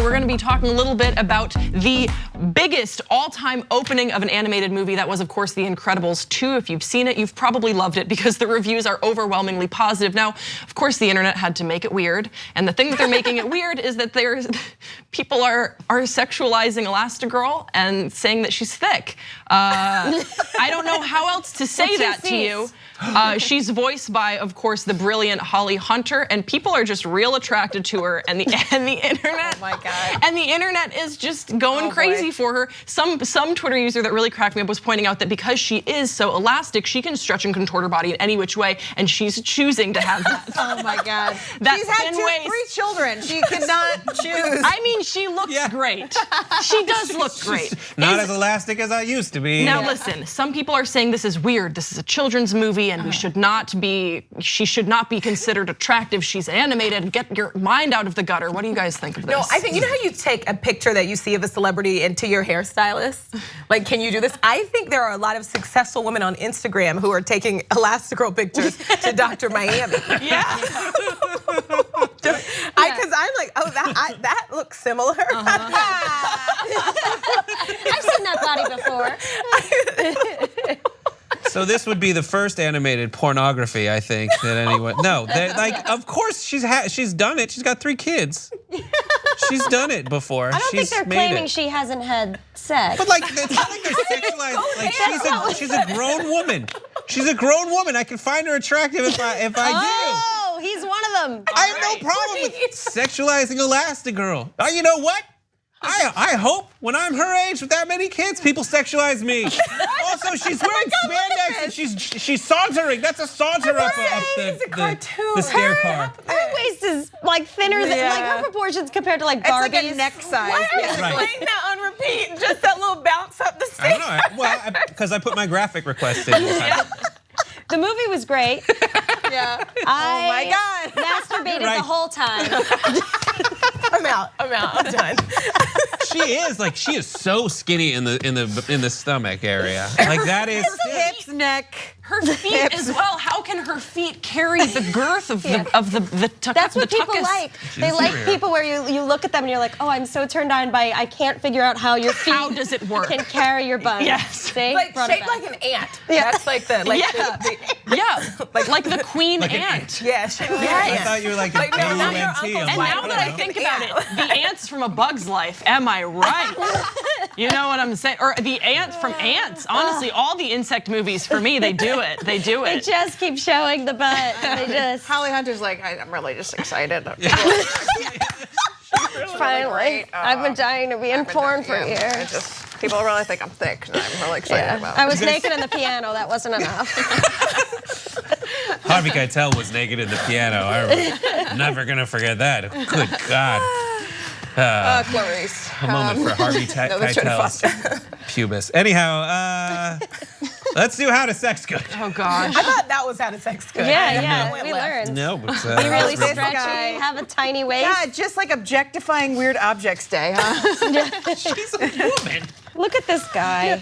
Rebekka, we're gonna be talking a little bit about the biggest all-time opening of an animated movie. That was, of course, The Incredibles 2. If you've seen it, you've probably loved it because the reviews are overwhelmingly positive. Now, of course, the internet had to make it weird. And the thing that they're making it weird is that people are sexualizing Elastigirl and saying that she's thick. I don't know how else to say that to you. She's voiced by, of course, the brilliant Holly Hunter, and people are just real attracted to her. And the internet, oh my God. And the internet is just going crazy for her. Some Twitter user that really cracked me up was pointing out that because she is so elastic, she can stretch and contort her body in any which way, and she's choosing to have that. Oh my God. She's had 3 children. She cannot choose. I mean, she looks great. She does look great. Not as elastic as I used to be. Now listen, some people are saying this is weird. This is a children's movie and she should not be considered attractive. She's animated. Get your mind out of the gutter. What do you guys think of this? No, I think, you know how you take a picture that you see of a celebrity into your hairstylist? Like, can you do this? I think there are a lot of successful women on Instagram who are taking Elastigirl pictures to Dr. Miami. Yeah. Because I'm like, oh, that looks similar. I've seen that body before. So this would be the first animated pornography, I think, that anyone. No, like, of course she's done it. She's got 3 kids. She's done it before. I don't think they're claiming she hasn't had sex. But like, it's not like they're sexualized. Like she's a grown woman. She's a grown woman. I can find her attractive if I do. Oh, he's one of them. I have no problem with sexualizing Elastigirl. You know what? I hope when I'm her age with that many kids, people sexualize me. Also, she's wearing spandex and she's sauntering. That's a saunter up the stair car. Her waist is like thinner than like her proportions compared to like Barbie's. It's like a neck size. Why are you playing that on repeat? Just that little bounce up the stairs. I don't know. Well, because I put my graphic request in. The movie was great. Yeah. Oh my God. Masturbated the whole time. I'm out. I'm done. She is so skinny in the stomach area. Like that is hips, neck. Her feet as well. How can her feet carry the girth of the That's what people tuchus? like. They like people where you look at them and you're like, oh, I'm so turned on by I can't figure out how your feet How does it work? can carry your bun. Yes. See? Like shaped like an ant. Yeah. That's like the like the queen ant. Yeah, shaped like I an ant. thought you were like an A-U-N-T. And now that I think about it, the ants from A Bug's Life, am I right? You know what I'm saying? Or the ant from Ants. Honestly, all the insect movies for me, they do it. They do They it. just keep showing the butt. They just Holly Hunter's like, I'm really just excited. finally. I've been dying to be in porn for years. People really think I'm thick, and I'm really excited about it. I was naked on the piano. That wasn't enough. Harvey Keitel was naked in the piano. I'm never gonna forget that. Good God. Clarice. A moment for Harvey Keitel's pubis. Anyhow, let's do How to Sex Good. Oh gosh. I thought that was How to Sex Good. Yeah, we learned. No, but Be really This stretchy, guy. have a tiny waist. Yeah, just like objectifying weird objects day, huh? she's a woman. Look at this guy.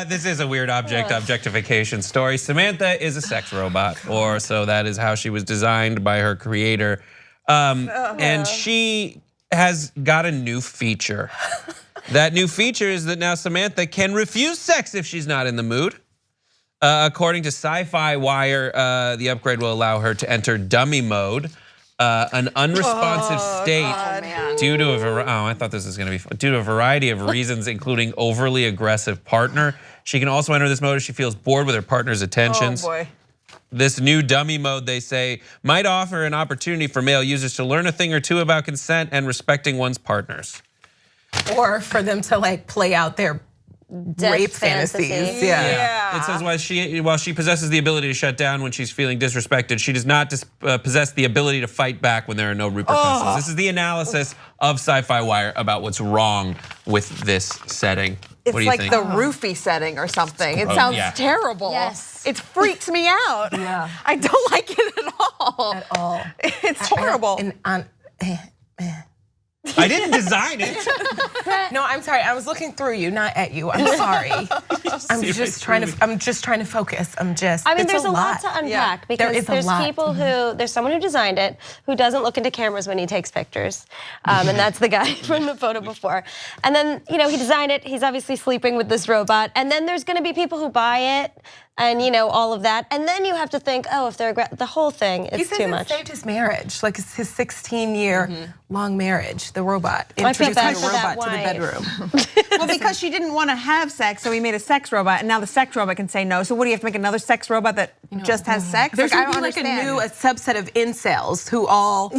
This is a weird objectification story. Samantha is a sex robot, or so that is how she was designed by her creator. And she has got a new feature. That new feature is that now Samantha can refuse sex if she's not in the mood. According to Sci-Fi Wire, the upgrade will allow her to enter dummy mode, an unresponsive state due to I thought this was going to be fun. Due to a variety of reasons, including overly aggressive partner. She can also enter this mode if she feels bored with her partner's attentions. Oh boy. This new dummy mode, they say, might offer an opportunity for male users to learn a thing or two about consent and respecting one's partners. Or for them to like play out their rape fantasies. Yeah. It says while she possesses the ability to shut down when she's feeling disrespected, she does not possess the ability to fight back when there are no repercussions. This is the analysis of Sci-Fi Wire about what's wrong with this setting. It's what do you like think? the roofie setting or something. It sounds terrible. Yes. It freaks me out. Yeah. I don't like it at all. At all. It's horrible. I didn't design it. No, I'm sorry. I was looking through you, not at you. I'm sorry. I'm just trying to focus. I mean, there's a lot to unpack because there's people who there's someone who designed it who doesn't look into cameras when he takes pictures, and that's the guy from the photo before. And then he designed it. He's obviously sleeping with this robot, and then there's going to be people who buy it. And all of that, and then you have to think, oh, if they're the whole thing, it's too much. He saved his marriage, like it's his 16-year long marriage. The robot I feel introducing bad the for that robot to the wife. bedroom. Well, because she didn't want to have sex, so he made a sex robot, and now the sex robot can say no. So what do you have to make another sex robot that just has sex? There's I don't gonna be understand. a subset of incels who all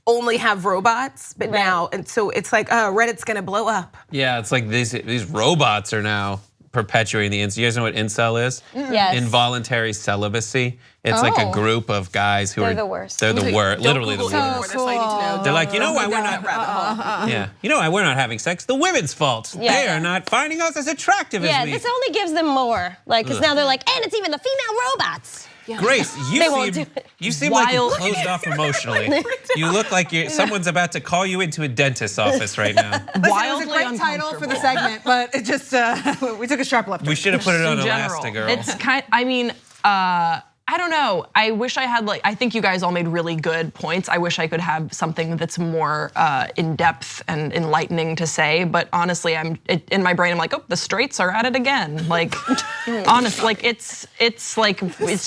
only have robots, but now, and so it's like, Reddit's gonna blow up. Yeah, it's like these robots are now perpetuating the incel. You guys know what incel is? Yes. Involuntary celibacy. It's like a group of guys who They're the worst. They're the worst, literally the Google worst. anymore. That's all you need to know. They're like, why we're not? Yeah, why we're not having sex? The women's fault. Yeah. They are not finding us as attractive as we. This only gives them more, because now they're like, and it's even the female robots. Grace, you seem like you're closed off emotionally. You look like someone's about to call you into a dentist's office right now. Listen, it was a great title for the segment, but it just we took a sharp left. We should have put it on general. Elastigirl. It's I don't know. I wish I had I think you guys all made really good points. I wish I could have something that's more in depth and enlightening to say. But honestly, in my brain, I'm like, oh, the straights are at it again. Like, honestly, it's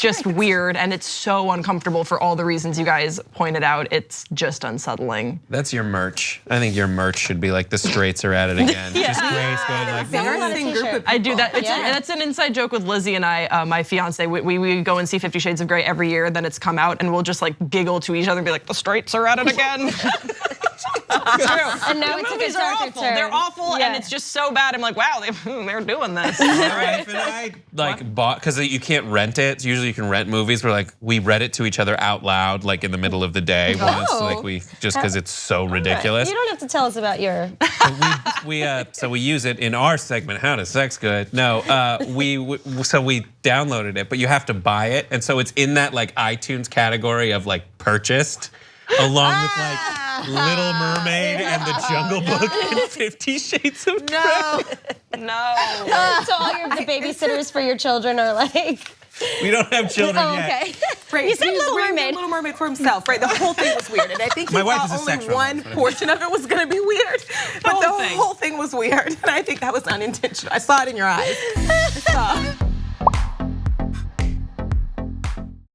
just weird and it's so uncomfortable for all the reasons you guys pointed out. It's just unsettling. That's your merch. I think your merch should be like the straights are at it again. Just Grace going like, I do that. That's an inside joke with Lizzie and I, my fiance. We go and see 50 Shades of Grey every year, then it's come out, and we'll just giggle to each other and be like, the straights are at it again. And now The it's a movies good are darker awful. turn. They're awful, and it's just so bad. I'm like, wow, they're doing this. My wife and I bought, because you can't rent it. So usually you can rent movies. We read it to each other out loud, in the middle of the day once, just because it's so ridiculous. You don't have to tell us about your. So we use it in our segment, How to Sex Good. No, we downloaded it, but you have to buy it, and so it's in that iTunes category of purchased, along with Little Mermaid and The Jungle Book and 50 Shades of Grey. No. So all the babysitters for your children are We don't have children okay. yet. Right, You said he was Little wearing Mermaid. Little Mermaid for himself, right? The whole thing was weird, and I think he My wife thought is a only sex robot, one that's what I portion of it was going to be weird, but the whole thing was weird, and I think that was unintentional. I saw it in your eyes. I saw.